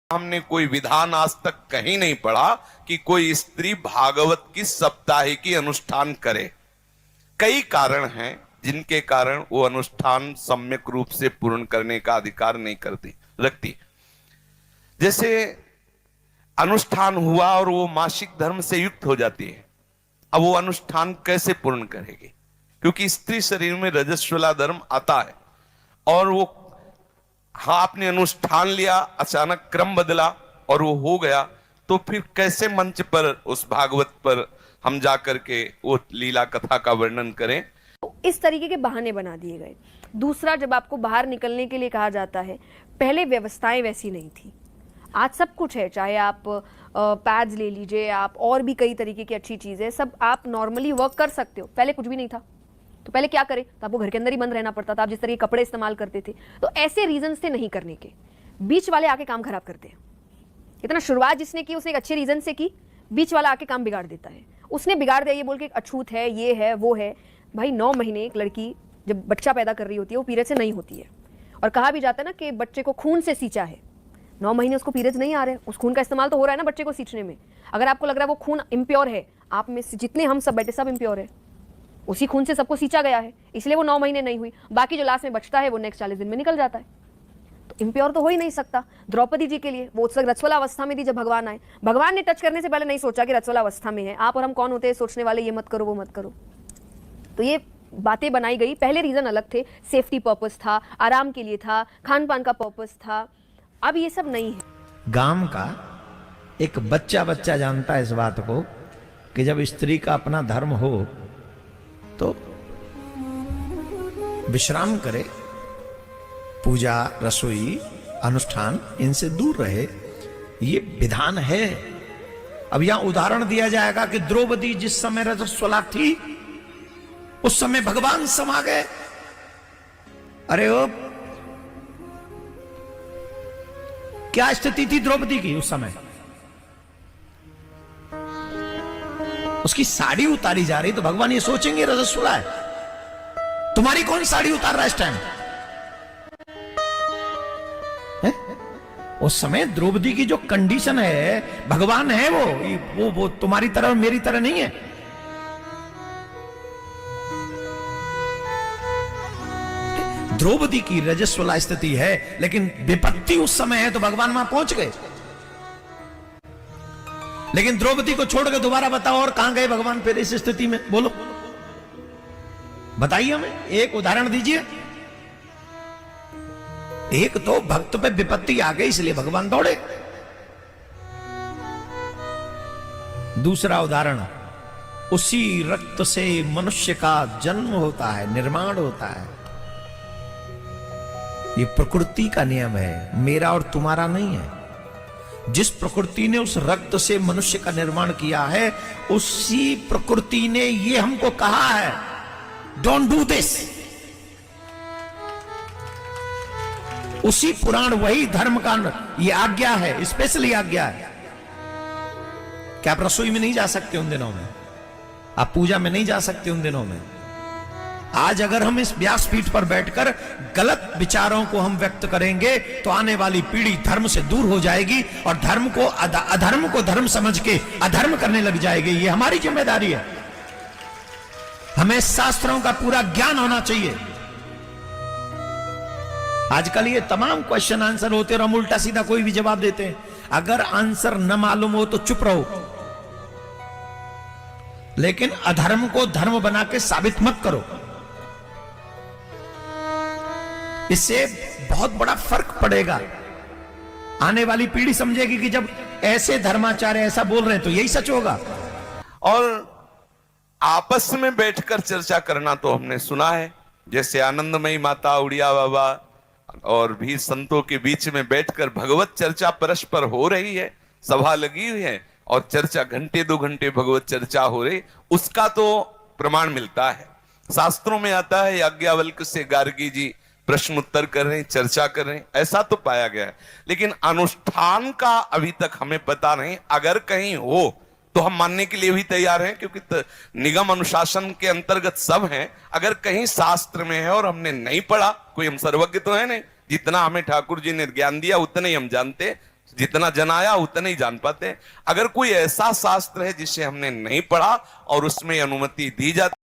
हमने कोई विधान आज तक कहीं नहीं पढ़ा कि कोई स्त्री भागवत की सप्ताहिकी अनुष्ठान करे। कई कारण हैं जिनके कारण वो अनुष्ठान सम्यक रूप से पूर्ण करने का अधिकार नहीं करती रखती। जैसे अनुष्ठान हुआ और वो मासिक धर्म से युक्त हो जाती है, अब वो अनुष्ठान कैसे पूर्ण करेगी? क्योंकि स्त्री शरीर में रजस्वला धर्म आता है और वो हाँ आपने अनुष्ठान लिया, अचानक क्रम बदला और वो हो गया, तो फिर कैसे मंच पर उस भागवत पर हम जाकर के वो लीला कथा का वर्णन करें? इस तरीके के बहाने बना दिए गए। दूसरा, जब आपको बाहर निकलने के लिए कहा जाता है, पहले व्यवस्थाएं वैसी नहीं थी। आज सब कुछ है, चाहे आप पैड्स ले लीजिए, आप और भी कई तरीके की अच्छी चीजें, सब आप नॉर्मली वर्क कर सकते हो। पहले कुछ भी नहीं था, तो पहले क्या करें? तो आपको घर के अंदर ही बंद रहना पड़ता था। आप जिस तरह के कपड़े इस्तेमाल करते थे, तो ऐसे रीजंस थे नहीं करने के। बीच वाले आके काम खराब करते हैं। इतना शुरुआत जिसने की उसने एक अच्छे रीजन से की, बीच वाला आके काम बिगाड़ देता है। उसने बिगाड़ दिया ये बोल के अछूत है, ये है, वो है। भाई 9 महीने एक लड़की जब बच्चा पैदा कर रही होती है, वो पीरियड से नहीं होती है। और कहा भी जाता है ना कि बच्चे को खून से सींचा है। 9 महीने उसको पीरियड्स नहीं आ रहे, उस खून का इस्तेमाल तो हो रहा है ना बच्चे को सींचने में। अगर आपको लग रहा है वो खून इम्प्योर है, आप में से जितने हम सब बैठे सब इम्प्योर है, उसी खून से सबको सींचा गया है, इसलिए वो 9 महीने नहीं हुई। बाकी जो लास्ट में बचता है वो नेक्स्ट 40 दिन में निकल जाता है। तो इम्प्योर तो हो ही नहीं सकता। द्रौपदी जी के लिए वो उस वक्त रजस्वला अवस्था में थी जब भगवान आए। भगवान ने टच करने से पहले नहीं सोचा कि रजस्वला अवस्था में है। आप और हम कौन होते हैं सोचने वाले, ये मत करो वो मत करो। तो ये बातें बनाई गई। पहले रीजन अलग थे, सेफ्टी पर्पस था, आराम के लिए था, खान पान का पर्पस था। अब ये सब नहीं है। गांव का एक बच्चा जानता है इस बात को कि जब स्त्री का अपना धर्म हो तो विश्राम करे, पूजा, रसोई, अनुष्ठान इनसे दूर रहे। ये विधान है। अब यहां उदाहरण दिया जाएगा कि द्रौपदी जिस समय रजस्वला थी उस समय भगवान समा गए। अरे ओ, क्या स्थिति थी द्रौपदी की उस समय? उसकी साड़ी उतारी जा रही तो भगवान ये सोचेंगे रजस्वला है, तुम्हारी कौन साड़ी उतार रहा है इस टाइम? उस समय द्रौपदी की जो कंडीशन है, भगवान है वो तुम्हारी तरह मेरी तरह नहीं है। द्रौपदी की रजस्वला स्थिति है, लेकिन विपत्ति उस समय है तो भगवान वहां पहुंच गए। लेकिन द्रौपदी को छोड़कर दोबारा बताओ और कहां गए भगवान फिर इस स्थिति में? बोलो, बताइए हमें, एक उदाहरण दीजिए। एक तो भक्त पे विपत्ति आ गई इसलिए भगवान दौड़े। दूसरा उदाहरण, उसी रक्त से मनुष्य का जन्म होता है, निर्माण होता है। ये प्रकृति का नियम है, मेरा और तुम्हारा नहीं है। जिस प्रकृति ने उस रक्त से मनुष्य का निर्माण किया है, उसी प्रकृति ने ये हमको कहा है, डोंट डू दिस। उसी पुराण, वही धर्म का ये आज्ञा है, स्पेशली आज्ञा है कि आप रसोई में नहीं जा सकते उन दिनों में, आप पूजा में नहीं जा सकते उन दिनों में। आज अगर हम इस व्यासपीठ पर बैठकर गलत विचारों को हम व्यक्त करेंगे तो आने वाली पीढ़ी धर्म से दूर हो जाएगी और धर्म को अधर्म को धर्म समझ के अधर्म करने लग जाएगी। ये हमारी जिम्मेदारी है। हमें शास्त्रों का पूरा ज्ञान होना चाहिए। आजकल ये तमाम क्वेश्चन आंसर होते और हम उल्टा सीधा कोई भी जवाब देते हैं। अगर आंसर न मालूम हो तो चुप रहो, लेकिन अधर्म को धर्म बना के साबित मत करो। इससे बहुत बड़ा फर्क पड़ेगा। आने वाली पीढ़ी समझेगी कि जब ऐसे धर्माचार्य ऐसा बोल रहे हैं तो यही सच होगा। और आपस में बैठकर चर्चा करना तो हमने सुना है, जैसे आनंदमयी माता, उड़िया बाबा और भी संतों के बीच में बैठकर भगवत चर्चा परस्पर हो रही है, सभा लगी हुई है और चर्चा घंटे 2 घंटे भगवत चर्चा हो रही, उसका तो प्रमाण मिलता है। शास्त्रों में आता है याज्ञवल्क्य से गार्गी जी प्रश्न उत्तर कर रहे हैं, चर्चा कर रहे हैं, ऐसा तो पाया गया है। लेकिन अनुष्ठान का अभी तक हमें पता नहीं। अगर कहीं हो तो हम मानने के लिए भी तैयार हैं, क्योंकि निगम अनुशासन के अंतर्गत सब हैं। अगर कहीं शास्त्र में है और हमने नहीं पढ़ा, कोई हम सर्वज्ञ तो है नहीं, जितना हमें ठाकुर जी ने ज्ञान दिया उतना ही हम जानते, जितना जन आया उतना ही जान पाते हैं। अगर कोई ऐसा शास्त्र है जिसे हमने नहीं पढ़ा और उसमें अनुमति दी जाती